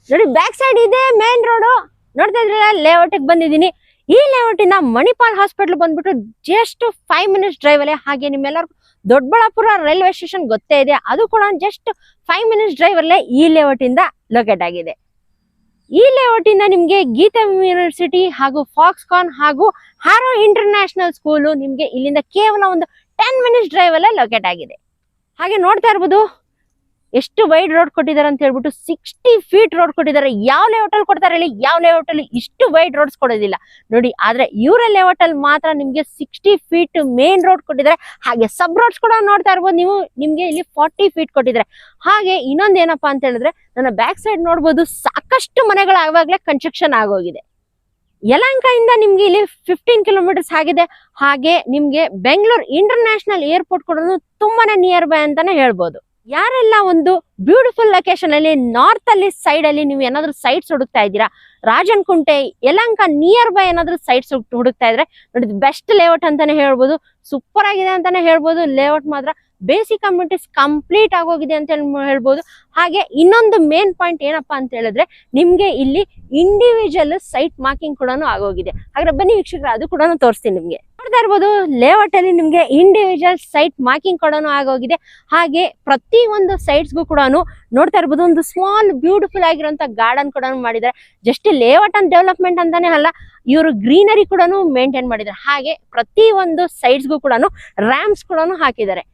ನೋಡಿ back side ಇದೆ main road ನೋಡ್ತಾ ಇದ್ರಲ್ಲ ಲೇಔಟ್ ಬಂದಿದ್ದೀನಿ ಈ ಲೇಔಟ್ ಇಂದ ಮಣಿಪಾಲ್ ಹಾಸ್ಪಿಟಲ್ ಬಂದ್ಬಿಟ್ಟು ಜಸ್ಟ್ 5 ಮಿನಿಟ್ಸ್ ಡ್ರೈವ್ ಅಲ್ಲೇ ಹಾಗೆ ನಿಮ್ಮೆಲ್ಲರಿಗೂ ದೊಡ್ಡಬಳ್ಳಾಪುರ ರೈಲ್ವೆ ಸ್ಟೇಷನ್ ಗೊತ್ತೇ ಇದೆ ಅದು ಕೂಡ ಜಸ್ಟ್ 5 ಮಿನಿಟ್ಸ್ ಡ್ರೈವ್ ಅಲ್ಲೇ ಈ ಲೇಔಟ್ ಇಂದ ಲೊಕೇಟ್ ಆಗಿದೆ ಈ ಲೇಔಟ್ ಇಂದ ನಿಮ್ಗೆ ಗೀತಾ ಯೂನಿವರ್ಸಿಟಿ ಹಾಗೂ ಫಾಕ್ಸ್ಕಾನ್ ಹಾಗೂ ಹ್ಯಾರೋ ಇಂಟರ್ನ್ಯಾಷನಲ್ ಸ್ಕೂಲು ನಿಮ್ಗೆ ಇಲ್ಲಿಂದ ಕೇವಲ ಒಂದು 10 ಮಿನಿಟ್ಸ್ ಡ್ರೈವ್ ಅಲ್ಲೇ ಲೊಕೇಟ್ ಆಗಿದೆ ಹಾಗೆ ನೋಡ್ತಾ ಇರ್ಬೋದು ಎಷ್ಟು ವೈಡ್ ರೋಡ್ ಕೊಟ್ಟಿದ್ದಾರೆ ಅಂತ ಹೇಳ್ಬಿಟ್ಟು 60 ಫೀಟ್ ರೋಡ್ ಕೊಟ್ಟಿದ್ದಾರೆ ಯಾವ ಲೇಔಟ್ ಅಲ್ಲಿ ಕೊಡ್ತಾರೆ ಹೇಳಿ ಯಾವ ಲೇಔಟ್ ಅಲ್ಲಿ ಇಷ್ಟು ವೈಡ್ ರೋಡ್ಸ್ ಕೊಡೋದಿಲ್ಲ ನೋಡಿ ಆದ್ರೆ ಇವರ ಲೇಔಟ್ ಅಲ್ಲಿ ಮಾತ್ರ ನಿಮ್ಗೆ 60 ಫೀಟ್ ಮೇನ್ ರೋಡ್ ಕೊಟ್ಟಿದ್ದಾರೆ ಹಾಗೆ ಸಬ್ ರೋಡ್ಸ್ ಕೂಡ ನೋಡ್ತಾ ಇರ್ಬೋದು ನೀವು ನಿಮ್ಗೆ ಇಲ್ಲಿ 40 ಫೀಟ್ ಕೊಟ್ಟಿದ್ದಾರೆ ಹಾಗೆ ಇನ್ನೊಂದ್ ಏನಪ್ಪಾ ಅಂತ ಹೇಳಿದ್ರೆ ನನ್ನ ಬ್ಯಾಕ್ ಸೈಡ್ ನೋಡ್ಬೋದು ಸಾಕಷ್ಟು ಮನೆಗಳು ಆವಾಗ್ಲೇ ಕನ್ಸ್ಟ್ರಕ್ಷನ್ ಆಗೋಗಿದೆ ಯಲಹಂಕ ಇಂದ ನಿಮ್ಗೆ ಇಲ್ಲಿ 15 ಕಿಲೋಮೀಟರ್ಸ್ ಆಗಿದೆ ಹಾಗೆ ನಿಮ್ಗೆ ಬೆಂಗಳೂರು ಇಂಟರ್ನ್ಯಾಷನಲ್ ಏರ್ಪೋರ್ಟ್ ಕೂಡ ತುಂಬಾನೇ ನಿಯರ್ ಬೈ ಅಂತಾನೆ ಹೇಳ್ಬೋದು ಯಾರೆಲ್ಲ ಒಂದು ಬ್ಯೂಟಿಫುಲ್ ಲೊಕೇಶನ್ ಅಲ್ಲಿ ನಾರ್ತ್ ಅಲ್ಲಿ ಸೈಡ್ ಅಲ್ಲಿ ನೀವು ಏನಾದ್ರು ಸೈಟ್ಸ್ ಹುಡುಕ್ತಾ ಇದ್ದೀರಾ ರಾಜನಕುಂಟೆ ಯಲಹಂಕ ನಿಯರ್ ಬೈ ಏನಾದ್ರು ಸೈಟ್ಸ್ ಹುಡುಕ್ತಾ ಇದ್ರೆ ನೋಡಿ ಬೆಸ್ಟ್ ಲೇಔಟ್ ಅಂತಾನೆ ಹೇಳ್ಬೋದು ಸೂಪರ್ ಆಗಿದೆ ಅಂತಾನೆ ಹೇಳ್ಬೋದು ಲೇಔಟ್ ಮಾತ್ರ ಬೇಸಿಕ್ ಕಮ್ಯುನಿಟೀಸ್ ಕಂಪ್ಲೀಟ್ ಆಗೋಗಿದೆ ಅಂತ ಹೇಳ್ಬೋದು ಹಾಗೆ ಇನ್ನೊಂದು ಮೇನ್ ಪಾಯಿಂಟ್ ಏನಪ್ಪಾ ಅಂತ ಹೇಳಿದ್ರೆ ನಿಮ್ಗೆ ಇಲ್ಲಿ ಇಂಡಿವಿಜುವಲ್ ಸೈಟ್ ಮಾರ್ಕಿಂಗ್ ಕೂಡ ಆಗೋಗಿದೆ ಹಾಗಾದ್ರೆ ಬನ್ನಿ ವೀಕ್ಷಕರ ಅದು ಕೂಡ ತೋರಿಸ್ತೀನಿ ನಿಮ್ಗೆ ನೋಡ್ತಾ ಇರ್ಬೋದು ಲೇಔಟ್ ಅಲ್ಲಿ ನಿಮ್ಗೆ ಇಂಡಿವಿಜುವಲ್ ಸೈಟ್ ಮಾರ್ಕಿಂಗ್ ಕೂಡ ಆಗೋಗಿದೆ ಹಾಗೆ ಪ್ರತಿ ಒಂದು ಸೈಟ್ಸ್ಗೂ ಕೂಡ ನೋಡ್ತಾ ಇರ್ಬೋದು ಒಂದು ಸ್ಮಾಲ್ ಬ್ಯೂಟಿಫುಲ್ ಆಗಿರುವಂತ ಗಾರ್ಡನ್ ಕೂಡ ಮಾಡಿದ್ದಾರೆ ಜಸ್ಟ್ ಲೇಔಟ್ ಅಂಡ್ ಡೆವಲಪ್ಮೆಂಟ್ ಅಂತಾನೆ ಅಲ್ಲ ಇವರು ಗ್ರೀನರಿ ಕೂಡ ಮೇಂಟೈನ್ ಮಾಡಿದ್ದಾರೆ ಹಾಗೆ ಪ್ರತಿ ಒಂದು ಸೈಟ್ಸ್ಗೂ ಕೂಡ ರ್ಯಾಂಪ್ಸ್ ಕೂಡ ಹಾಕಿದ್ದಾರೆ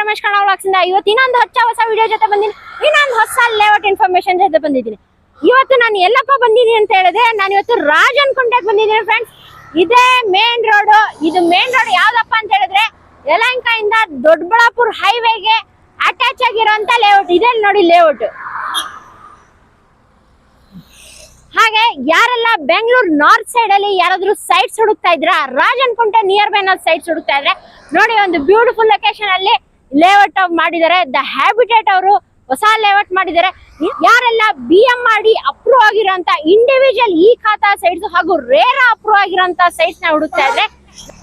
ರಮೇಶ್ ಕನ್ನಡ ವ್ಲಾಗ್ಸ್ ಇಂದ ಇವತ್ತು ಇನ್ನೊಂದು ಹೊಸ ವಿಡಿಯೋ ಜೊತೆ ಬಂದಿನಿ ಇನ್ನೊಂದು ಹೊಸ ಲೇಔಟ್ ಇನ್ಫಾರ್ಮೇಶನ್ ಜೊತೆ ಬಂದಿದ್ದೀನಿ ಇವತ್ತು ನಾನು ಎಲ್ಲಪ್ಪ ಬಂದಿದ್ದೀನಿ ಅಂತ ಹೇಳಿದ್ರೆ ನಾನು ಇವತ್ತು ರಾಜನಕುಂಟೆಗೆ ಬಂದಿದ್ದೀನಿ ಫ್ರೆಂಡ್ಸ್ ಇದೇ ಮೇನ್ ರೋಡ್ ಇದು ಮೇನ್ ರೋಡ್ ಯಾವ್ದಪ್ಪ ಅಂತ ಹೇಳಿದ್ರೆ ಯಲಹಂಕ ಇಂದ ದೊಡ್ಡಬಳ್ಳಾಪುರ ಹೈವೇಗೆ ಅಟ್ಯಾಚ್ ಆಗಿರುವಂತ ಲೇಔಟ್ ಇದೆ ನೋಡಿ ಲೇಔಟ್ ಹಾಗೆ ಯಾರೆಲ್ಲ ಬೆಂಗಳೂರು ನಾರ್ತ್ ಸೈಡ್ ಅಲ್ಲಿ ಯಾರಾದ್ರೂ ಸೈಟ್ಸ್ ಹುಡುಕ್ತಾ ಇದ್ರಾ ರಾಜನಕುಂಟೆ ನಿಯರ್ ಬೈ ಸೈಟ್ಸ್ ಹುಡುಕ್ತಾ ಇದ್ರೆ ನೋಡಿ ಒಂದು ಬ್ಯೂಟಿಫುಲ್ ಲೊಕೇಶನ್ ಅಲ್ಲಿ ಲೇಔಟ್ ಮಾಡಿದ್ದಾರೆ ದ ಹ್ಯಾಬಿಟೇಟ್ ಅವರು ಹೊಸ ಲೇಔಟ್ ಮಾಡಿದ್ದಾರೆ ಯಾರೆಲ್ಲ BMRD ಅಪ್ರೂವ್ ಆಗಿರೋಂತ ಇಂಡಿವಿಜುವಲ್ ಈ ಖಾತಾ ಸೈಟ್ಸ್ ಹಾಗೂ ರೇರಾ ಅಪ್ರೂವ್ ಆಗಿರೋಂತ ಸೈಟ್ಸ್ ನ ಹುಡುಕ್ತಾ ಇದ್ರೆ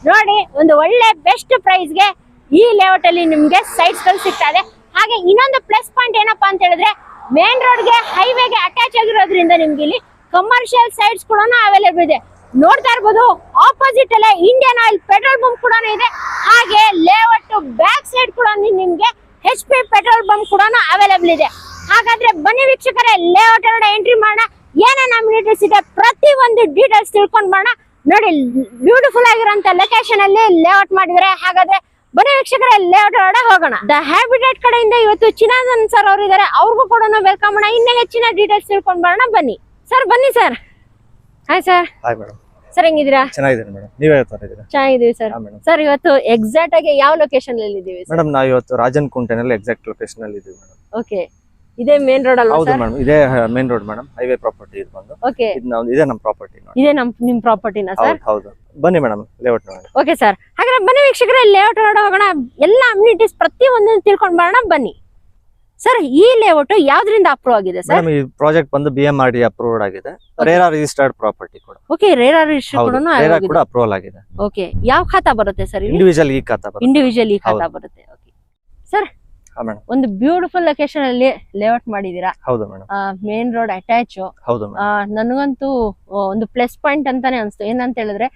ನೋಡಿ ಒಂದು ಒಳ್ಳೆ ಬೆಸ್ಟ್ ಪ್ರೈಸ್ ಗೆ ಈ ಲೇಔಟ್ ಅಲ್ಲಿ ನಿಮ್ಗೆ ಸೈಟ್ಸ್ ಗಳು ಸಿಗ್ತಾ ಇದೆ. ಹಾಗೆ ಇನ್ನೊಂದು ಪ್ಲಸ್ ಪಾಯಿಂಟ್ ಏನಪ್ಪಾ ಅಂತ ಹೇಳಿದ್ರೆ ಮೇನ್ ರೋಡ್ ಗೆ ಹೈವೇಗೆ ಅಟ್ಯಾಚ್ ಆಗಿರೋದ್ರಿಂದ ನಿಮ್ಗೆ ಇಲ್ಲಿ ಕಮರ್ಷಿಯಲ್ ಸೈಟ್ಸ್ ಕೂಡ ಅವೈಲೇಬಲ್ ಇದೆ. ನೋಡ್ತಾ ಇರ್ಬೋದು ಆಪೋಸಿಟ್ ಅಲ್ಲೇ ಇಂಡಿಯನ್ ಆಯಿಲ್ ಪೆಟ್ರೋಲ್ ಬಂಕ್ ಕೂಡ ಇದೆ. ಹಾಗೆ ಲೇಔಟ್ ಬ್ಯಾಕ್ ಸೈಡ್ ಕೂಡ ನಿಮ್ಗೆ HP ಪೆಟ್ರೋಲ್ ಬಂಕ್ ಕೂಡ ಅವೈಲೇಬಲ್ ಇದೆ. ಹಾಗಾದ್ರೆ ಬನ್ನಿ ವೀಕ್ಷಕರೇ, ಲೇಔಟ್ ಒಳಗಡೆ ಎಂಟ್ರಿ ಮಾಡೋಣ. ಏನೇನು ಅಮ್ಯುನಿಟೀಸ್ ಇದೆ ಪ್ರತಿ ಒಂದು ಡೀಟೇಲ್ಸ್ ತಿಳ್ಕೊಂಡ್ ಮಾಡೋಣ. ನೋಡಿ ಬ್ಯೂಟಿಫುಲ್ ಆಗಿರೋಂತ ಲೊಕೇಶನ್ ಅಲ್ಲಿ ಲೇಔಟ್ ಮಾಡಿದ್ರೆ. ಹಾಗಾದ್ರೆ ಬನ್ನಿ ವೀಕ್ಷಕರೇ, ಲೇಔಟ್ ಒಳಗಡೆ ಹೋಗೋಣ. ದ ಹ್ಯಾಬಿಟೇಟ್ ಕಡೆಯಿಂದ ಇವತ್ತು ಚಿನಾದನ್ ಸರ್ ಅವರು ಇದ್ದಾರೆ, ಅವ್ರಿಗೂ ಕೂಡ ವೆಲ್ಕಮ್ ಮಾಡೋಣ. ಇನ್ನೂ ಹೆಚ್ಚಿನ ಡೀಟೇಲ್ಸ್ ತಿಳ್ಕೊಂಡ್ ಬರೋಣ. ಬನ್ನಿ ಸರ್, ಬನ್ನಿ sir. Hi sir. Hi madam. Sir ಹೆಂಗಿದ್ದೀರಾ? ಚೆನ್ನಾಗಿದ್ದೀನಿ ಮೇಡಮ್, ನೀವೇ ಹೇಳ್ತಾ ಚೆನ್ನಾಗಿದ್ದೀವಿ ಸರ್. ಸರ್ ಇವತ್ತು ಎಕ್ಸಾಕ್ಟ್ ಆಗಿ ಯಾವ ಲೊಕೇಶನ್ ಅಲ್ಲಿ ಇದ್ದೀವಿ ಮೇಡಮ್? ನಾವು ಇವತ್ತು ರಾಜನ್ ಕುಂಟೆನಲ್ಲಿ ಎಕ್ಸಾಕ್ಟ್ ಲೊಕೇಶನ್ ಅಲ್ಲಿ ಇದ್ದೀವಿ ಮೇಡಮ್. ಓಕೆ, ಇದೇ ಮೇನ್ ರೋಡ್ ಅಲ್ವಾ? ಹೌದು ಮೇಡಮ್, ಇದೇ main road madam, highway property ಇದು ಬಂದು. ಓಕೆ, ಇದೇ ನಮ್ಮ ಪ್ರಾಪರ್ಟಿ. ಇದೇ ನಿಮ್ ಪ್ರಾಪರ್ಟಿನಾ ಸರ್? ಹೌದು, ಬನ್ನಿ ಮೇಡಮ್ ಲೇಔಟ್ ನೋಡಿ. ಓಕೆ ಸರ್, ಹಾಗಾದ್ರೆ ಬನ್ನಿ ವೀಕ್ಷಕರೇ, ಲೇಔಟ್ ಒಳಗಡೆ ಹೋಗೋಣ. ಎಲ್ಲ ಅಮ್ಯುನಿಟೀಸ್ ಪ್ರತಿ ಒಂದು ತಿಳ್ಕೊಂಡ್ ಬರೋಣ. ಬನ್ನಿ ಸರ್. ಈ ಲೇಔಟ್ ಯಾವ್ದ್ರಿಂದ ಅಪ್ರೂವ್ ಆಗಿದೆ ಸರ್? ಈ ಪ್ರಾಜೆಕ್ಟ್ ಬಂದು BMRD ಅಪ್ರೂವ್ಡ್ ಆಗಿದೆ. ರೇರಾ ರಿಜಿಸ್ಟರ್ಡ್ ಪ್ರಾಪರ್ಟಿ ಕೂಡ. ಓಕೆ, ರೇರಾ ರಿಜಿಸ್ಟರ್ ರೇರಾ ಕೂಡ ಅಪ್ರೂವಲ್ ಆಗಿದೆ. ಓಕೆ, ಯಾವ ಖಾತಾ ಬರುತ್ತೆ ಸರ್? ಇಂಡಿವಿಜುವಲ್ ಈ ಖಾತಾ ಬರುತ್ತೆ. ಇಂಡಿವಿಜುವಲ್ ಈ ಖಾತಾ ಬರುತ್ತೆ. ಓಕೆ ಸರ್, ಮೇಡಮ್ ಒಂದು ಬ್ಯೂಟಿಫುಲ್ ಲೊಕೇಶನ್ ಅಲ್ಲಿ ಲೇಔಟ್ ಮಾಡಿದೀರಾ. ಹೌದು ಮೇಡಮ್, ಮೇನ್ ರೋಡ್ ಅಟ್ಯಾಚ್. ಹೌದು ಮೇಡಮ್. ನನಗಂತೂ ಒಂದು ಪ್ಲಸ್ ಪಾಯಿಂಟ್ ಅಂತಾನೆ ಅನ್ಸ್ತು. ಏನಂತ ಹೇಳಿದ್ರೆ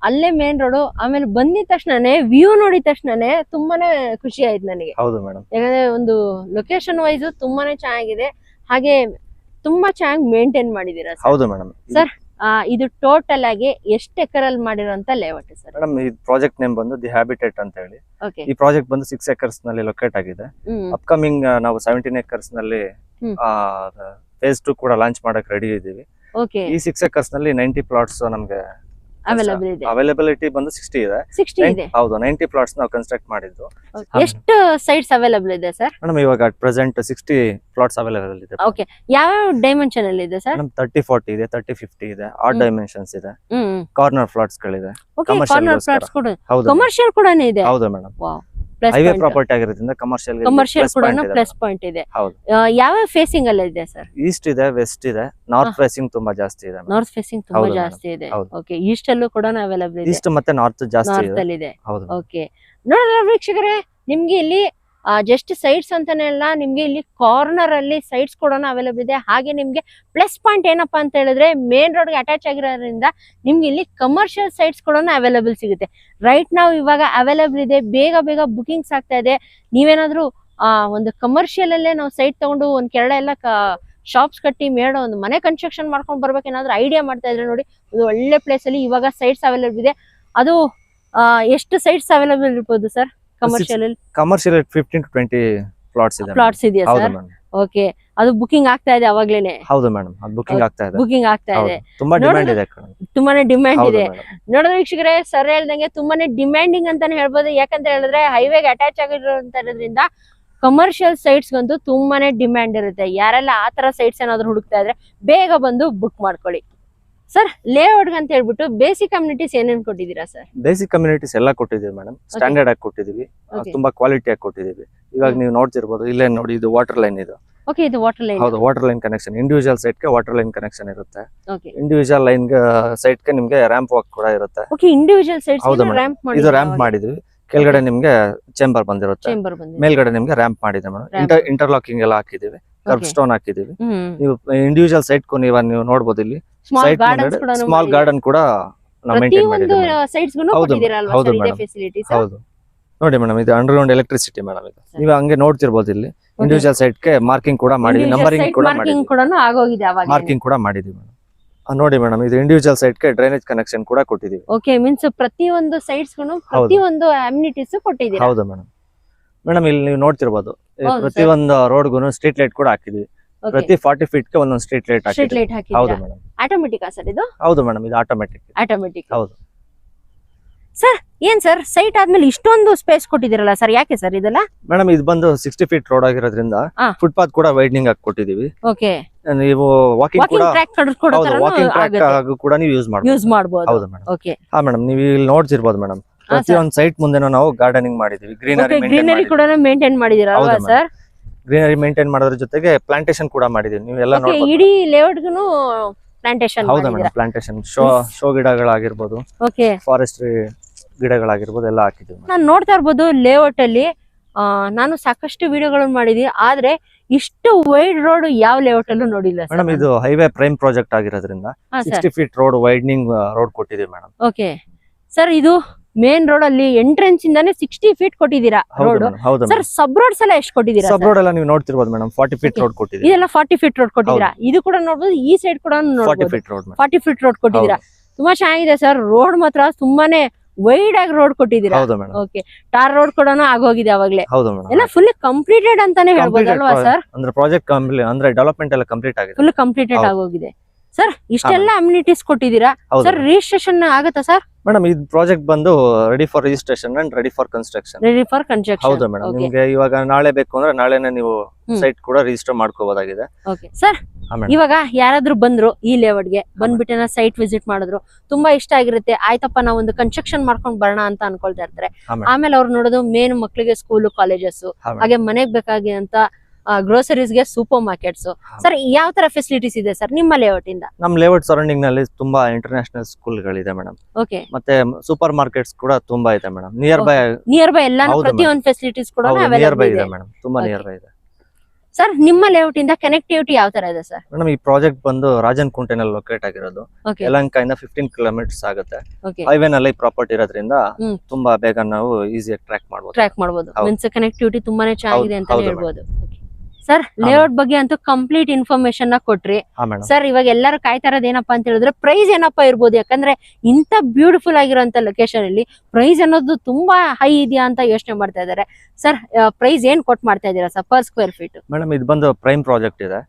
ಅಲ್ಲೇ ಮೇನ್ ರೋಡ್, ಆಮೇಲೆ ಬಂದಿದ ತಕ್ಷಣನೇ ವ್ಯೂ ನೋಡಿದ ತಕ್ಷಣನೇ ತುಂಬಾನೇ ಖುಷಿ ಆಯ್ತು ನನಗೆ. ಹೌದು ಮೇಡಮ್, ಯಾಕಂದ್ರೆ ಒಂದು ಲೊಕೇಶನ್ ವೈಸ್ ತುಂಬಾನೇ ಚೆನ್ನಾಗಿದೆ. ಹಾಗೆ ತುಂಬಾ ಚೆನ್ನಾಗಿ ಮೇಂಟೈನ್ ಮಾಡಿದೀರಾ. ಹೌದು ಮೇಡಮ್. ಸರ್, ಇದು ಟೋಟಲ್ ಆಗಿ ಎಷ್ಟು ಎಕರ್ ಮಾಡಿರೋಂತ ಲೇಔಟ್ ಸರ್? ಮೇಡಮ್, ಈ ಪ್ರಾಜೆಕ್ಟ್ ನೇಮ್ ಬಂದು ದಿ ಹ್ಯಾಬಿಟೇಟ್ ಅಂತ ಹೇಳಿ. ಈ ಪ್ರಾಜೆಕ್ಟ್ ಬಂದು 6 acres ನಲ್ಲಿ ಲೊಕೇಟ್ ಆಗಿದೆ. ಅಪ್ಕಮಿಂಗ್ ನಾವು 17 acres ನಲ್ಲಿ ಫೇಸ್ 2 ಕೂಡ ಲಾಂಚ್ ಮಾಡಕ್ ರೆಡಿ ಇದೀವಿ. ಈ 6 acres ನಲ್ಲಿ 90 ಪ್ಲಾಟ್ಸ್ ನಮ್ಗೆ ಅವೈಲಬಿಲಿಟಿ ಬಂದು 60 ಇದೆ. 60 ಇದೆ. ಹೌದು, 90 ಪ್ಲಾಟ್ಸ್ ನಾವು ಕನ್ಸ್ಟ್ರಕ್ಟ್ ಮಾಡಿದ್ದು. ಎಷ್ಟು ಸೈಟ್ಸ್ ಅವೈಲಬಲ್ ಇದೆ ಸರ್? ಮೇಡಮ್, ಇವಾಗ ಅಟ್ ಪ್ರೆಸೆಂಟ್ 60 ಪ್ಲಾಟ್ಸ್ ಅವೈಲಬಲ್ ಇದೆ. ಓಕೆ, ಯಾವ ಡೈಮೆನ್ಷನ್ ಅಲ್ಲಿ ಇದೆ ಸರ್? 30-40 ಇದೆ, 30-50 ಇದೆ, ಆಡ್ ಡೈಮೆನ್ಷನ್ಸ್ ಇದೆ, ಕಾರ್ನರ್ ಪ್ಲಾಟ್ಸ್ ಗಳಿದೆ, ಕಾರ್ನರ್ ಪ್ಲಾಟ್ಸ್ ಕೂಡ, ಕಮರ್ಷಿಯಲ್ ಕೂಡ ಇದೆ. ಹೌದು ಮೇಡಮ್, ಹೈವೇ ಪ್ರಾಪರ್ಟಿ ಆಗಿರೋದ್ರಿಂದ ಕಮರ್ಷಿಯಲ್ ಕೂಡ ಪ್ಲಸ್ ಪಾಯಿಂಟ್ ಇದೆ. ಯಾವ ಫೇಸಿಂಗ್ ಅಲ್ಲಿ ಇದೆ ಸರ್? ಈಸ್ಟ್ ಇದೆ, ವೆಸ್ಟ್ ಇದೆ, ನಾರ್ತ್ ಫೇಸಿಂಗ್ ತುಂಬಾ ಜಾಸ್ತಿ ಇದೆ. ನಾರ್ತ್ ಫೇಸಿಂಗ್ ತುಂಬಾ ಜಾಸ್ತಿ ಇದೆ. ಓಕೆ, ಈಸ್ಟ್ ಅಲ್ಲೂ ಕೂಡ ಅವೈಲಬಲ್ ಇದೆ. ಈಸ್ಟ್ ಮತ್ತೆ ನಾರ್ತ್ ಜಾಸ್ತಿ ಇದೆ. ಓಕೆ, ನೋಡಿದ್ರೆ ವೀಕ್ಷಕರೇ, ನಿಮ್ಗೆ ಇಲ್ಲಿ ಜಸ್ಟ್ ಸೈಟ್ಸ್ ಅಂತಾನೆ ಅಲ್ಲ, ನಿಮ್ಗೆ ಇಲ್ಲಿ ಕಾರ್ನರ್ ಅಲ್ಲಿ ಸೈಟ್ಸ್ ಕೂಡ ಅವೈಲಬಲ್ ಇದೆ. ಹಾಗೆ ನಿಮ್ಗೆ ಪ್ಲಸ್ ಪಾಯಿಂಟ್ ಏನಪ್ಪಾ ಅಂತ ಹೇಳಿದ್ರೆ ಮೇನ್ ರೋಡ್ ಗೆ ಅಟ್ಯಾಚ್ ಆಗಿರೋದ್ರಿಂದ ನಿಮ್ಗೆ ಇಲ್ಲಿ ಕಮರ್ಷಿಯಲ್ ಸೈಟ್ಸ್ ಕೂಡ ಅವೈಲಬಲ್ ಸಿಗುತ್ತೆ. ರೈಟ್ ನಾವು ಇವಾಗ ಅವೈಲಬಲ್ ಇದೆ, ಬೇಗ ಬೇಗ ಬುಕಿಂಗ್ಸ್ ಆಗ್ತಾ ಇದೆ. ನೀವೇನಾದ್ರೂ ಒಂದು ಕಮರ್ಷಿಯಲ್ ಅಲ್ಲೇ ನಾವು ಸೈಟ್ ತಗೊಂಡು ಒಂದ್ ಕೆರಡೆ ಎಲ್ಲ ಶಾಪ್ಸ್ ಕಟ್ಟಿ ಮೇಡೋ ಒಂದು ಮನೆ ಕನ್ಸ್ಟ್ರಕ್ಷನ್ ಮಾಡ್ಕೊಂಡು ಬರ್ಬೇಕೇನಾದ್ರೂ ಐಡಿಯಾ ಮಾಡ್ತಾ ಇದ್ರೆ ನೋಡಿ, ಒಂದು ಒಳ್ಳೆ ಪ್ಲೇಸ್ ಅಲ್ಲಿ ಇವಾಗ ಸೈಟ್ಸ್ ಅವೈಲಬಲ್ ಇದೆ. ಅದು ಎಷ್ಟು ಸೈಟ್ಸ್ ಅವೈಲಬಲ್ ಇರ್ಬೋದು ಸರ್ ಕಮರ್ಷಿಯಲ್? 15 to 20 ಪ್ಲಾಟ್ಸ್ ಇದೆ. ಪ್ಲಾಟ್ಸ್ ಇದೆಯಾ ಸರ್? ಓಕೆ, ಅದು ಬುಕಿಂಗ್ ಆಗ್ತಾ ಇದೆ ಅವಾಗ್ಲೇನೆ? ಹೌದು ಮೇಡಮ್, ಅದು ಬುಕಿಂಗ್ ಆಗ್ತಾ ಇದೆ. ಬುಕಿಂಗ್ ಆಗ್ತಾ ಇದೆ, ತುಂಬಾ ಡಿಮ್ಯಾಂಡ್ ಇದೆ. ತುಂಬಾನೇ ಡಿಮ್ಯಾಂಡ್ ಇದೆ. ನೋಡಿದ್ರೆ ವೀಕ್ಷಕರೇ, ಸರ್ ಹೇಳ್ದಂಗೆ ತುಂಬಾನೇ ಡಿಮ್ಯಾಂಡಿಂಗ್ ಅಂತಾನೆ ಹೇಳ್ಬೋದು. ಯಾಕಂತ ಹೇಳಿದ್ರೆ ಹೈವೇಗೆ ಅಟ್ಯಾಚ್ ಆಗಿರೋದ್ರಿಂದ ಕಮರ್ಷಿಯಲ್ ಸೈಟ್ಸ್ ಗಂತೂ ತುಂಬಾನೇ ಡಿಮ್ಯಾಂಡ್ ಇರುತ್ತೆ. ಯಾರೆಲ್ಲ ಆತರ ಸೈಟ್ಸ್ ಏನಾದ್ರು ಹುಡುಕ್ತಾ ಇದ್ರೆ ಬೇಗ ಬಂದು ಬುಕ್ ಮಾಡ್ಕೊಳ್ಳಿ. ಸರ್, ಲೇಔಟ್ ಅಂತ ಹೇಳ್ಬಿಟ್ಟು ಬೇಸಿಕ್ ಕಮ್ಯುನಿಟೀಸ್ ಏನೇನ್ ಕೊಟ್ಟಿದ್ದೀರಾ ಸರ್? ಬೇಸಿಕ್ ಕಮ್ಯುನಿಟೀಸ್ ಎಲ್ಲ ಕೊಟ್ಟಿದ್ದೀವಿ ಮೇಡಮ್. ಸ್ಟ್ಯಾಂಡರ್ಡ್ ಆಗಿ ಕೊಟ್ಟಿದ್ದೀವಿ, ತುಂಬಾ ಕ್ವಾಲಿಟಿ ಆಗಿ ಕೊಟ್ಟಿದ್ದೀವಿ. ಇವಾಗ ನೀವು ನೋಡ್ತಿರ್ಬೋದು, ಇಲ್ಲೇ ನೋಡಿ, ಇದು ವಾಟರ್ ಲೈನ್. ಇದು ಓಕೆ, ಇದು ವಾಟರ್ ಲೈನ್. ಹೌದು, water line connection. Individual site ಗೆ ವಾಟರ್ ಲೈನ್ ಕನೆಕ್ಷನ್ ಇರುತ್ತೆ. ಓಕೆ, ಇಂಡಿವಿಜುವಲ್ ಲೈನ್ ಸೈಟ್ ಗೆ ನಿಮ್ಗೆ ರ್ಯಾಂಪ್ ವಾಕ್ ಕೂಡ ಇರುತ್ತೆ. ಓಕೆ, ಇಂಡಿವಿಜುವಲ್ ಸೈಟ್ಸ್ ಗೆ ರ್ಯಾಂಪ್ ಮಾಡಿ, ಇದು ರ್ಯಾಂಪ್ ಮಾಡಿದ್ವಿ. ಕೆಳಗಡೆ ನಿಮ್ಗೆ ಚೇಂಬರ್ ಬಂದಿರುತ್ತೆ, ಮೇಲ್ಗಡೆ ನಿಮ್ಗೆ ರ್ಯಾಂಪ್ ಮಾಡಿದೆ ಮೇಡಮ್. ಇಂಟರ್ಲಾಕಿಂಗ್ ಎಲ್ಲ ಹಾಕಿದೀವಿ, ಕರ್ಬ್ ಸ್ಟೋನ್ ಹಾಕಿದೀವಿ. ನೀವು ಇಂಡಿವಿಜುವಲ್ ಸೈಟ್ ನೀವು ನೋಡಬಹುದು, ಇಲ್ಲಿ ಸ್ಮಾಲ್ ಗಾರ್ಡನ್ ಕೂಡ ನಾವು ಮೇಂಟೈನ್ ಮಾಡಿದ್ದೀವಿ. ಹೌದು ನೋಡಿ ಮೇಡಮ್, ಇದು ಅಂಡರ್ಗ್ರೌಂಡ್ ಎಲೆಕ್ಟ್ರಿಸಿಟಿ ಮೇಡಮ್. ಇದು ನೀವು ಹಂಗೆ ನೋಡ್ತಿರ್ಬೋದು, ಇಲ್ಲಿ ಇಂಡಿವಿಜುವಲ್ ಸೈಟ್ ಗೆ ಮಾರ್ಕಿಂಗ್ ಕೂಡ ಮಾಡಿದ್ವಿ, ನಂಬರಿಂಗ್ ಕೂಡ ಮಾರ್ಕಿಂಗ್ ಕೂಡ ಮಾಡಿದೀವಿ ಮೇಡಮ್. ನೋಡಿ ಮೇಡಮ್, ಇದು ಇಂಡಿವಿಜುವಲ್ ಸೈಟ್ ಗೆ ಡ್ರೈನೇಜ್ ಕನೆಕ್ಷನ್ ಕೂಡ ಕೊಟ್ಟಿದೀವಿ. ಓಕೆ, ಮೀನ್ಸ್ ಪ್ರತಿಯೊಂದು ಸೈಟ್ಸ್ ಗೂ ಪ್ರತಿಯೊಂದು ಅಮ್ಯುನಿಟೀಸ್ ಕೊಟ್ಟಿದ್ದೀರಾ? ಹೌದು ಮೇಡಮ್. ಮೇಡಮ್, ಇಲ್ಲಿ ನೀವು ನೋಡ್ತಿರ್ಬೋದು, ಪ್ರತಿಯೊಂದು ರೋಡ್ ಗೂ ಸ್ಟ್ರೀಟ್ ಲೈಟ್ ಕೂಡ ಹಾಕಿದೀವಿ. ಪ್ರತಿ 40 feet ಗೆ ಒಂದೊಂದು ಸ್ಟ್ರೀಟ್ ಲೈಟ್ ಹಾಕಿದೀವಿ. ಹೌದು ಮೇಡಮ್. ಆಟೋಮೆಟಿಕ್ ಸರ್ ಇದು? ಹೌದು ಮೇಡಮ್, ಇದು ಆಟೋಮೆಟಿಕ್. ಹೌದು ಸರ್. ಏನ್ ಸರ್, ಸೈಟ್ ಆದ್ಮೇಲೆ ಇಷ್ಟೊಂದು ಸ್ಪೇಸ್ ಕೊಟ್ಟಿದ್ದೀರಲ್ಲ ಸರ್, ಯಾಕೆ ಸರ್ ಇದೆಲ್ಲ? ಮೇಡಮ್, ಇದು ಬಂದು 60 feet ರೋಡ್ ಆಗಿರೋದ್ರಿಂದ ಫುಟ್ಪಾತ್ ಕೂಡ ವೈಡ್ನಿಂಗ್ ಆಗಿ ಕೊಟ್ಟಿದೀವಿ. ಓಕೆ, ನೀವು ವಾಕಿಂಗ್ ಟ್ರ್ಯಾಕ್ ಕೂಡ ನೀವು ಯೂಸ್ ಮಾಡಬಹುದು. ಹೌದು ಮೇಡಮ್. ಓಕೆ, ಹಾ ಮೇಡಮ್, ನೀವು ಇಲ್ಲಿ ನೋಡ್ತಿರ್ಬೋದು ಮೇಡಮ್, ಪ್ರತಿಯೊಂದು ಸೈಟ್ ಮುಂದೆ ನಾವು ಗಾರ್ಡನಿಂಗ್ ಮಾಡಿದೀವಿ. ಗ್ರೀನರಿ ಕೂಡ ಮೇಂಟೈನ್ ಮಾಡಿದೀರಾ ಸರ್? ಗ್ರೀನರಿ ಮೇಂಟೈನ್ ಮಾಡೋದ್ರ ಜೊತೆಗೆ ಪ್ಲಾಂಟೇಶನ್ ಕೂಡ ಮಾಡಿದೀವಿ. ನೀವೆಲ್ಲ ನೋಡ್ಬೋದು, ಇಡೀ ಲೇಔಟ್ ಗೂ ಪ್ಲಾಂಟೇಶನ್. ಹೌದು ಮೇಡಮ್, ಪ್ಲಾಂಟೇಶನ್, ಶೋ ಗಿಡಗಳಾಗಿರ್ಬೋದು, ಫಾರೆಸ್ಟ್ರಿ ಗಿಡಗಳಾಗಿರ್ಬೋದು ಎಲ್ಲ ಹಾಕಿದೀವಿ ನಾನು ನೋಡ್ತಾ ಇರ್ಬೋದು ಲೇಔಟ್ ಅಲ್ಲಿ ನಾನು ಸಾಕಷ್ಟು ವಿಡಿಯೋಗಳನ್ನು ಮಾಡಿದೀನಿ, ಆದ್ರೆ ಇಷ್ಟು ವೈಡ್ ರೋಡ್ ಯಾವ ಲೇಔಟ್ ಅಲ್ಲೂ ನೋಡಿಲ್ಲ ಮೇಡಮ್. ಇದು ಹೈವೇ ಪ್ರೈಮ್ ಪ್ರಾಜೆಕ್ಟ್ ಆಗಿರೋದ್ರಿಂದ 60 ಫೀಟ್ ರೋಡ್ ವೈಡ್ನಿಂಗ್ ರೋಡ್ ಕೊಟ್ಟಿದೀವಿ ಮೇಡಮ್. ಓಕೆ ಸರ್, ಇದು ಮೇನ್ ರೋಡ್ ಅಲ್ಲಿ ಎಂಟ್ರೆನ್ಸ್ ಇಂದಾನೆ 60 ಫೀಟ್ ಕೊಟ್ಟಿದ್ದೀರಾ ರೋಡ್. ಸರ್ ಸಬ್ ರೋಡ್ಸ್ ಎಲ್ಲ ಎಷ್ಟು ಕೊಟ್ಟಿದ್ದೀರಾ? ಸಬ್ ರೋಡ್ ಎಲ್ಲ ನೀವು ನೋಡ್ತಿರ್ಬೋದು ಮೇಡಮ್, 40 ಫೀಟ್ ರೋಡ್ ಕೊಟ್ಟಿದ್ದೀವಿ. ಇದೆಲ್ಲ 40 ಫೀಟ್ ರೋಡ್ ಕೊಟ್ಟಿದ್ದೀರಾ. ಇದು ಕೂಡ ನೋಡ್ಬೋದು, ಈ ಸೈಡ್ ಕೂಡ 40 ಫೀಟ್ ರೋಡ್ 40 ಫೀಟ್ ರೋಡ್ ಕೊಟ್ಟಿದ್ದೀರಾ. ತುಂಬಾ ಚೆನ್ನಾಗಿದೆ ಸರ್. ರೋಡ್ ಮಾತ್ರ ತುಂಬಾನೇ ವೈಡ್ ಆಗಿ ರೋಡ್ ಕೊಟ್ಟಿದ್ದೀರಾ. ಓಕೆ, ಟಾರ್ ರೋಡ್ ಕೂಡ ಆಗೋಗಿದೆ ಅವಾಗ್ಲೇ. ಎಲ್ಲ ಫುಲ್ ಕಂಪ್ಲೀಟೆಡ್ ಅಂತಾನೆ ಹೇಳ್ಬೋದು ಅಲ್ವಾ ಸರ್? ಅಂದ್ರೆ ಪ್ರಾಜೆಕ್ಟ್ ಅಂದ್ರೆ ಡೆವಲಪ್ಮೆಂಟ್ ಎಲ್ಲ ಕಂಪ್ಲೀಟ್ ಆಗಿದೆ, ಫುಲ್ ಕಂಪ್ಲೀಟೆಡ್ ಆಗೋಗಿದೆ. ಸರ್ ಇಷ್ಟೆಲ್ಲ ಅಮ್ಯುನಿಟೀಸ್ ಕೊಟ್ಟಿದ್ದೀರಾ. ಸರ್ ರಿಜಿಸ್ಟ್ರೇಷನ್ ಆಗುತ್ತಾ ಸರ್? ಮೇಡಮ್ ಈ ಪ್ರಾಜೆಕ್ಟ್ ಬಂದು ready for registration and ready for construction. Ready for construction. ಹೌದು ಮೇಡಮ್. ನಿಮ್ಗೆ ಇವಾಗ ನಾಳೆ ಬೇಕು ಅಂದ್ರೆ ನಾಳೆನೆ ನೀವು ಸೈಟ್ ಕೂಡ ರಿಜಿಸ್ಟರ್ ಮಾಡ್ಕೋಬಹುದಾಗಿದೆ. ಓಕೆ ಸರ್, ಇವಾಗ ಯಾರಾದ್ರೂ ಬಂದ್ರು ಈ ಲೇಔಟ್ ಗೆ ಬಂದ್ಬಿಟ್ಟು ಸೈಟ್ ವಿಸಿಟ್ ಮಾಡಿದ್ರು, ತುಂಬಾ ಇಷ್ಟ ಆಗಿರುತ್ತೆ, ಆಯ್ತಪ್ಪ ನಾವು ಒಂದು ಕನ್ಸ್ಟ್ರಕ್ಷನ್ ಮಾಡ್ಕೊಂಡ್ ಬರೋಣ ಅಂತ ಅನ್ಕೊಳ್ತಾ ಇರ್ತಾರೆ. ಆಮೇಲೆ ಅವ್ರು ನೋಡೋದು ಮೇನ್ ಮಕ್ಳಿಗೆ ಸ್ಕೂಲ್ ಕಾಲೇಜಸ್, ಹಾಗೆ ಮನೆಗ್ ಬೇಕಾಗಿರುವಂತ ಗ್ರೋಸರೀಸ್ ಗೆ ಸೂಪರ್ ಮಾರ್ಕೆಟ್ಸ್. ಸರ್ ಯಾವ ತರ ಫೆಸಿಲಿಟೀಸ್ ಇದೆ ಸರ್ ನಿಮ್ಮ ಲೇಔಟ್ ಇಂದ? ನಮ್ ಲೇಔಟ್ ಸರೌಂಡಿಂಗ್ ನಲ್ಲಿ ತುಂಬಾ ಇಂಟರ್ನ್ಯಾಷನಲ್ ಸ್ಕೂಲ್ ಗಳಿದೆ ಮೇಡಮ್. ಓಕೆ, ಮತ್ತೆ ಸೂಪರ್ ಮಾರ್ಕೆಟ್ಸ್ ಕೂಡ ತುಂಬಾ ಇದೆ ಮೇಡಮ್. ನಿಯರ್ ಬೈ ಎಲ್ಲ ಪ್ರತಿಯೊಂದು ಫೆಸಿಲಿಟೀಸ್ ಕೂಡ ನಿಯರ್ ಬೈ ಇದೆ ಮೇಡಮ್, ತುಂಬಾ ನಿಯರ್ ಬೈ ಇದೆ. ಸರ್ ನಿಮ್ಮ ಲೇಔಟ್ ಇಂದ ಕನೆಕ್ಟಿವಿಟಿ ಯಾವ ತರ ಇದೆ ಸರ್? ಮೇಡಮ್ ಈ ಪ್ರಾಜೆಕ್ಟ್ ಬಂದು ರಾಜನ್ ಕುಂಟೆನಲ್ಲಿ ಲೊಕೇಟ್ ಆಗಿರೋದು. ಯಲಹಂಕ ಇಂದ 15 ಕಿಲೋಮೀಟರ್ಸ್ ಆಗುತ್ತೆ. ಹೈವೇ ನಲ್ಲಿ ಪ್ರಾಪರ್ಟಿ ಇರೋದ್ರಿಂದ ತುಂಬಾ ಬೇಗ ನಾವು ಈಸಿಯಾಗಿ ಟ್ರ್ಯಾಕ್ ಮಾಡಬಹುದು. ಮೀನ್ಸ್ ಕನೆಕ್ಟಿವಿಟಿ ತುಂಬಾನೇ ಚೆನ್ನಾಗಿದೆ ಅಂತ ಹೇಳ್ಬೋದು. ಸರ್ ಲೇಔಟ್ ಬಗ್ಗೆ ಅಂತೂ ಕಂಪ್ಲೀಟ್ ಇನ್ಫಾರ್ಮೇಶನ್ ನ ಕೊಟ್ರಿ ಸರ್. ಇವಾಗ ಎಲ್ಲರೂ ಕಾಯ್ತಾ ಇರೋದು ಏನಪ್ಪಾ ಅಂತ ಹೇಳಿದ್ರೆ ಪ್ರೈಸ್ ಏನಪ್ಪಾ ಇರ್ಬೋದು, ಯಾಕಂದ್ರೆ ಇಂತ ಬ್ಯೂಟಿಫುಲ್ ಆಗಿರುವಂತ ಲೊಕೇಶನ್ ಅಲ್ಲಿ ಪ್ರೈಸ್ ಅನ್ನೋದು ತುಂಬಾ ಹೈ ಇದೆಯಾ ಅಂತ ಯೋಚನೆ ಮಾಡ್ತಾ ಇದಾರೆ. ಸರ್ ಪ್ರೈಸ್ ಏನ್ ಕೊಟ್ ಮಾಡ್ತಾ ಇದೀರಾ sir per square feet? Madam ಇದು ಬಂದು ಪ್ರೈಮ್ ಪ್ರಾಜೆಕ್ಟ್ ಇದೆ,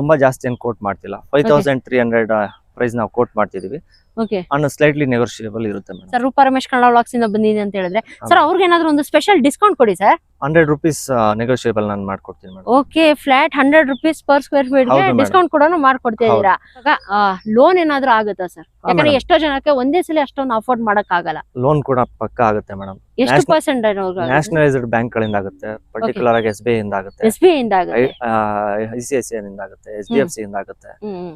ತುಂಬಾ ಜಾಸ್ತಿ ಏನ್ ಕೋಟ್ ಮಾಡ್ತಿಲ್ಲ. 5300 ಪ್ರೈಸ್ ನಾವು ಕೋಟ್ ಮಾಡ್ತಿದೀವಿ. ಸ್ಲೈಟ್ಲಿ ನೆಗೋಷಿಯಬಲ್ ಇರುತ್ತೆ madam. Sir Roopa Ramesh Kannada vlogs ಇಂದ ಬಂದಿದೆ ಅಂತ ಹೇಳಿದ್ರೆ ಸರ್ ಅವ್ರಿಗೆ ಏನಾದ್ರು ಒಂದು ಸ್ಪೆಷಲ್ ಡಿಸ್ಕೌಂಟ್ ಕೊಡಿ ಸರ್. 100 ರೂಪೀಸ್ ನೆಗೋಷಿಯಬಲ್ ನಾನು ಮಾಡ್ಕೊಡ್ತೀನಿ madam. Okay, flat 100 rupees per square feet ಗೆ ಡಿಸ್ಕೌಂಟ್ ಕೂಡ ಮಾಡ್ಕೊಡ್ತಾ ಇದೀರಾ. ಲೋನ್ ಏನಾದ್ರು ಆಗುತ್ತಾ ಸರ್? ಯಾಕಂದ್ರೆ ಎಷ್ಟೋ ಜನಕ್ಕೆ ಒಂದೇ ಸಲ ಅಷ್ಟೊಂದು ಅಫೋರ್ಡ್ ಮಾಡಕ್ ಆಗಲ್ಲ. ಲೋನ್ ಕೂಡ ಪಕ್ಕಾ ಆಗುತ್ತೆ ಮೇಡಮ್. ಎಷ್ಟು ಪರ್ಸೆಂಟ್? ನ್ಯಾಷನಲೈಸ್ಡ್ ಬ್ಯಾಂಕ್ ಗಳಿಂದ ಆಗುತ್ತೆ, ಪರ್ಟಿಕ್ಯುಲರ್ ಆಗಿ SBI ಇಂದ ಆಗುತ್ತೆ, ICICI ಇಂದ ಆಗುತ್ತೆ, HDFC ಇಂದ ಆಗುತ್ತೆ.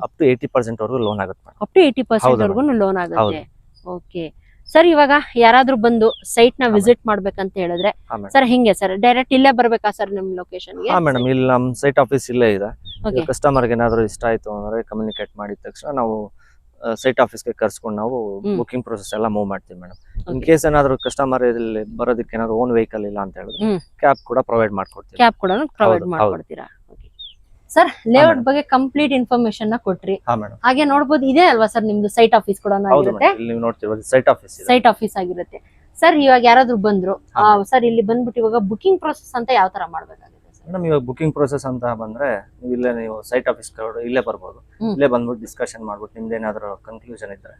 ಅಪ್ ಟು 80% ವರೆಗೂ ಲೋನ್ ಆಗುತ್ತೆ. ಅಪ್ ಟು 80% ವರೆಗೂ ಲೋನ್ ಆಗುತ್ತೆ. ಓಕೆ ಸರ್, ಇವಾಗ ಯಾರಾದ್ರೂ ಬಂದು ಸೈಟ್ ನ ವಿಸಿಟ್ ಮಾಡ್ಬೇಕಂತ ಹೇಳಿದ್ರೆ ಸರ್ ಹೆಂಗೆ ಸರ್? ಡೈರೆಕ್ಟ್ ಇಲ್ಲೇ ಬರ್ಬೇಕಾ ಸರ್ ನಿಮ್ ಲೊಕೇಶನ್ ಗೆ? ಮೇಡಮ್ ಇಲ್ಲಿ ನಮ್ ಸೈಟ್ ಆಫೀಸ್ ಇಲ್ಲೇ ಇದೆ. ಕಸ್ಟಮರ್ ಗೆ ಏನಾದ್ರು ಇಷ್ಟ ಆಯ್ತು ಅಂದ್ರೆ ಕಮ್ಯುನಿಕೇಟ್ ಮಾಡಿದ ತಕ್ಷಣ ನಾವು ಸೈಟ್ ಆಫೀಸ್ಗೆ ಕರ್ಸ್ಕೊಂಡು ನಾವು ಬುಕಿಂಗ್ ಪ್ರೊಸೆಸ್ ಎಲ್ಲ ಮೂವ್ ಮಾಡ್ತೀವಿ ಮೇಡಮ್. ಇನ್ ಕೇಸ್ ಏನಾದ್ರು ಕಸ್ಟಮರ್ ಇಲ್ಲಿ ಬರೋದಕ್ಕೆ ಏನಾದ್ರು ಓನ್ ವೆಹಿಕಲ್ ಇಲ್ಲ ಅಂತ ಹೇಳಿದ್ರೆ ಕ್ಯಾಬ್ ಕೂಡ ಪ್ರೊವೈಡ್ ಮಾಡ್ಕೊಡ್ತೀವಿ. ಕ್ಯಾಬ್ ಕೂಡ ಪ್ರೊವೈಡ್ ಮಾಡ್ಕೊಡ್ತೀರಾ? ಸರ್ ಲೇಔಟ್ ಬಗ್ಗೆ ಕಂಪ್ಲೀಟ್ ಇನ್ಫಾರ್ಮೇಶನ್ ನ ಕೊಟ್ರಿ. ಹಾಗೆ ನೋಡಬಹುದು, ಇದೆ ಅಲ್ವಾ ಸರ್ ನಿಮ್ದು ಸೈಟ್ ಆಫೀಸ್ ಕೂಡ ಆಗಿರುತ್ತೆ? ನೀವು ನೋಡ್ತಿರೋದು ಸೈಟ್ ಆಫೀಸ್ ಆಗಿರುತ್ತೆ. ಸರ್ ಇವಾಗ ಯಾರಾದ್ರೂ ಬಂದ್ರು ಸರ್ ಇಲ್ಲಿ ಬಂದ್ಬಿಟ್ಟು ಇವಾಗ ಬುಕಿಂಗ್ ಪ್ರೊಸೆಸ್ ಅಂತ ಯಾವ ತರ ಮಾಡ್ಬೇಕಾಗುತ್ತೆ ಮೇಡಮ್? ಇವಾಗ ಬುಕಿಂಗ್ ಪ್ರೊಸೆಸ್ ಅಂತ ಬಂದ್ರೆ ನೀವು ಸೈಟ್ ಆಫೀಸ್ ಇಲ್ಲೇ ಬರ್ಬೋದು. ಇಲ್ಲೇ ಬಂದ್ಬಿಟ್ಟು ಡಿಸ್ಕಷನ್ ಮಾಡ್ಬಿಟ್ಟು ನಿಮ್ದು ಏನಾದ್ರು ಕನ್ಕ್ಲೂಷನ್ ಇದ್ರೆ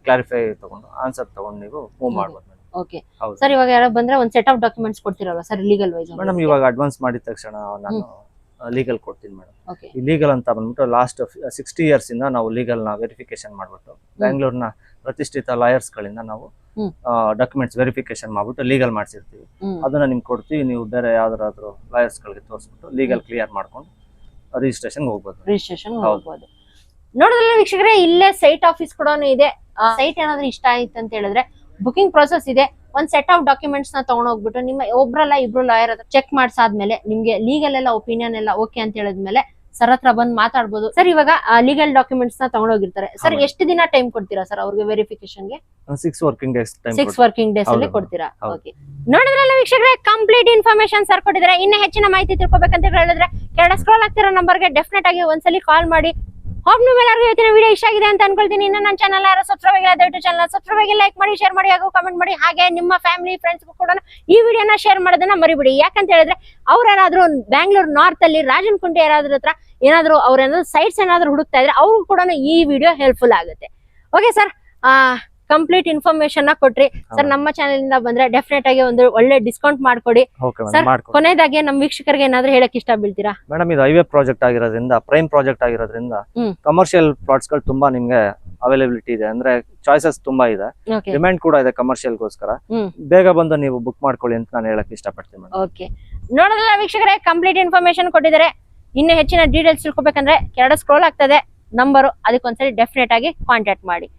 ಕ್ಲಾರಿಫೈ ತಗೊಂಡು ಆನ್ಸರ್ ತಗೊಂಡು ನೀವು ಮೂವ್ ಮಾಡ್ಬೋದು. ಓಕೆ ಸರ್, ಇವಾಗ ಯಾರು ಬಂದ್ರೆ ಒಂದು ಸೆಟ್ ಆಫ್ ಡಾಕ್ಯುಮೆಂಟ್ಸ್ ಕೊಡ್ತಿರಲ್ವಾ ಸರ್ ಲೀಗಲ್ ವೈಸ್? ಮೇಡಮ್ ಇವಾಗ ಅಡ್ವಾನ್ಸ್ ಮಾಡಿದ ತಕ್ಷಣ ನಾನು ಲೀಗಲ್ ಕೊಡ್ತೀನಿ ಮೇಡಮ್. ಈ ಲೀಗಲ್ ಅಂತ ಬಂದ್ಬಿಟ್ಟು ಲಾಸ್ಟ್ 60 ಇಯರ್ಸ್ ಇಂದ ನಾವು ಲೀಗಲ್ ನ ವೆರಿಫಿಕೇಶನ್ ಮಾಡ್ಬಿಟ್ಟು ಬೆಂಗಳೂರಿನ ಪ್ರತಿಷ್ಠಿತ ಲಾಯರ್ಸ್ ಗಳಿಂದ ನಾವು ಡಾಕ್ಯುಮೆಂಟ್ಸ್ ವೆರಿಫಿಕೇಶನ್ ಮಾಡ್ಬಿಟ್ಟು ಲೀಗಲ್ ಮಾಡ್ಸಿರ್ತೀವಿ. ಅದನ್ನ ನಿಮ್ಗೆ ಕೊಡ್ತೀವಿ. ನೀವು ಬೇರೆ ಯಾವ್ದಾದ್ರು ಲಾಯರ್ಸ್ ಗಳಿಗೆ ತೋರಿಸ್ಬಿಟ್ಟು ಲೀಗಲ್ ಕ್ಲಿಯರ್ ಮಾಡ್ಕೊಂಡು ರಿಜಿಸ್ಟ್ರೇಷನ್ ಹೋಗ್ಬೋದು. ನೋಡಿದ್ರೆ ವೀಕ್ಷಕರೇ, ಇಲ್ಲೇ ಸೈಟ್ ಆಫೀಸ್ ಕೂಡ ಇದೆ. ಸೈಟ್ ಏನಾದ್ರು ಇಷ್ಟ ಆಯ್ತು ಅಂತ ಹೇಳಿದ್ರೆ ಬುಕಿಂಗ್ ಪ್ರೊಸೆಸ್ ಇದೆ. ಒಂದ್ ಸೆಟ್ ಆಫ್ ಡಾಕ್ಯುಮೆಂಟ್ಸ್ ನ ತಗೊಂಡೋಗ್ಬಿಟ್ಟು ನಿಮ್ಮ ಒಬ್ರಲ್ಲ ಇಬ್ರು ಲಾಯರ್ ಹತ್ರ ಚೆಕ್ ಮಾಡ್ಸಾದ್ಮೇಲೆ ನಿಮ್ಗೆ ಲೀಗಲ್ ಎಲ್ಲ ಒಪಿನಿಯನ್ ಎಲ್ಲ ಓಕೆ ಅಂತ ಹೇಳಿದ್ಮೇಲೆ ಸರ್ ಹತ್ರ ಬಂದ್ ಮಾತಾಡ್ಬೋದು. ಸರ್ ಇವಾಗ ಲೀಗಲ್ ಡಾಕ್ಯುಮೆಂಟ್ಸ್ ನ ತಗೊಂಡೋಗಿರ್ತಾರೆ ಸರ್, ಎಷ್ಟು ದಿನ ಟೈಮ್ ಕೊಡ್ತೀರಾ ಸರ್ ಅವ್ರಿಗೆ ವೆರಿಫಿಕೇಶನ್ ಗೆ? 6 working days time. 6 working days ಅಲ್ಲಿ ಕೊಡ್ತೀರಾ? ಓಕೆ, ನೋಡಿದ್ರಲ್ಲ ವೀಕ್ಷಕರೇ, ಕಂಪ್ಲೀಟ್ ಇನ್ಫಾರ್ಮೇಶನ್ ಸರ್ ಕೊಟ್ಟಿದ್ದಾರೆ. ಇನ್ನ ಹೆಚ್ಚಿನ ಮಾಹಿತಿ ತಿಳ್ಕೊಬೇಕಂತ ಹೇಳಿದ್ರೆ ಕೆಳಗಡೆ ಸ್ಕ್ರೋಲ್ ಆಗ್ತಿರೋ ನಂಬರ್ಗೆ ಡೆಫಿನೆಟ್ ಆಗಿ ಒಂದ್ಸಲಿ ಕಾಲ್ ಮಾಡಿ. ಹೋಪ್ ನಿಮ್ಮೆಲ್ಲರಿಗೂ ಇವತ್ತಿನ ವಿಡಿಯೋ ಇಷ್ಟ ಆಗಿದೆ ಅಂತ ಅನ್ಕೊಳ್ತೀನಿ. ಇನ್ನು ನನ್ನ ಚಾನಲ್ ಯಾರು ಸಬ್ಸ್ಕ್ರೈಬ್ ಆಗಿಲ್ಲ ದಯವಿಟ್ಟು ಚಾನಲ್ ಸಬ್ಸ್ಕ್ರೈಬ್ ಆಗಿ ಲೈಕ್ ಮಾಡಿ, ಶೇರ್ ಮಾಡಿ, ಹಾಗೂ ಕಮೆಂಟ್ ಮಾಡಿ. ಹಾಗೆ ನಿಮ್ಮ ಫ್ಯಾಮಿಲಿ ಫ್ರೆಂಡ್ಸ್ ಕೂಡ ಈ ವಿಡಿಯೋನ ಶೇರ್ ಮಾಡೋದನ್ನ ಮರಿಬಿಡಿ. ಯಾಕಂತ ಹೇಳಿದ್ರೆ ಅವ್ರೇನಾದ್ರೂ ಬ್ಯಾಂಗ್ಳೂರ್ ನಾರ್ತ್ ಅಲ್ಲಿ ರಾಜನ್ ಕುಂಟೆ ಯಾರಾದ್ರೂ ಹತ್ರ ಏನಾದ್ರು ಅವ್ರೇನಾದ್ರು ಸೈಟ್ಸ್ ಏನಾದ್ರು ಹುಡುಕ್ತಾ ಇದ್ರೆ ಅವ್ರಿಗೂ ಕೂಡ ಈ ವಿಡಿಯೋ ಹೆಲ್ಪ್ಫುಲ್ ಆಗುತ್ತೆ. ಓಕೆ ಸರ್, ಕಂಪ್ಲೀಟ್ ಇನ್ಫಾರ್ಮೇಶನ್ ನ ಕೊಟ್ರಿ ಸರ್. ನಮ್ಮ ಚಾನೆಲ್ ಇಂದ ಬಂದ್ರೆ ಡೆಫಿನೆಟ್ ಆಗಿ ಒಂದು ಒಳ್ಳೆ ಡಿಸ್ಕೌಂಟ್ ಮಾಡ್ಕೊಡಿ ಸರ್. ಕೊನೆಯದಾಗಿ ನಮ್ಮ ವೀಕ್ಷಕರಿಗೆ ಏನಾದ್ರು ಹೇಳಕ್ ಇಷ್ಟ ಬೀಳ್ತೀರಾ? ಮೇಡಮ್ ಇದು ಹೈವೇ ಪ್ರಾಜೆಕ್ಟ್ ಆಗಿರೋದ್ರಿಂದ, ಪ್ರೈಮ್ ಪ್ರಾಜೆಕ್ಟ್ ಆಗಿರೋದ್ರಿಂದ ಕಮರ್ಷಿಯಲ್ ಪ್ಲಾಟ್ಸ್ ಗಳು ತುಂಬಾ ನಿಮ್ಗೆ ಅವೈಲಬಿಲಿಟಿ ಇದೆ. ಅಂದ್ರೆ ಚಾಯ್ಸಸ್ ತುಂಬಾ ಇದೆ, ಡಿಮ್ಯಾಂಡ್ ಕೂಡ ಇದೆ ಕಮರ್ಷಿಯಲ್ ಗೋಸ್ಕರ. ಬೇಗ ಬಂದು ನೀವು ಬುಕ್ ಮಾಡ್ಕೊಳ್ಳಿ ಅಂತ ನಾನು ಹೇಳಕ್ ಇಷ್ಟಪಡ್ತೀನಿ. ಓಕೆ, ನೋಡೋದಲ್ಲ ವೀಕ್ಷಕರೇ, ಕಂಪ್ಲೀಟ್ ಇನ್ಫಾರ್ಮೇಶನ್ ಕೊಟ್ಟಿದ್ದಾರೆ. ಇನ್ನು ಹೆಚ್ಚಿನ ಡೀಟೇಲ್ಸ್ ತಿಳ್ಕೊಬೇಕಂದ್ರೆ ಕೆಳಗಡೆ ಸ್ಕ್ರೋಲ್ ಆಗ್ತದೆ ನಂಬರು, ಅದಕ್ಕೊಂದ್ಸರಿ ಡೆಫಿನೆಟ್ ಆಗಿ ಕಾಂಟ್ಯಾಕ್ಟ್ ಮಾಡಿ.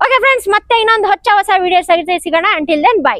ಓಕೆ ಫ್ರೆಂಡ್ಸ್, ಮತ್ತೆ ಇನ್ನೊಂದು ಹೊಸ ವಿಡಿಯೋಸ್ ಸಿಗೋಣ. Until then by.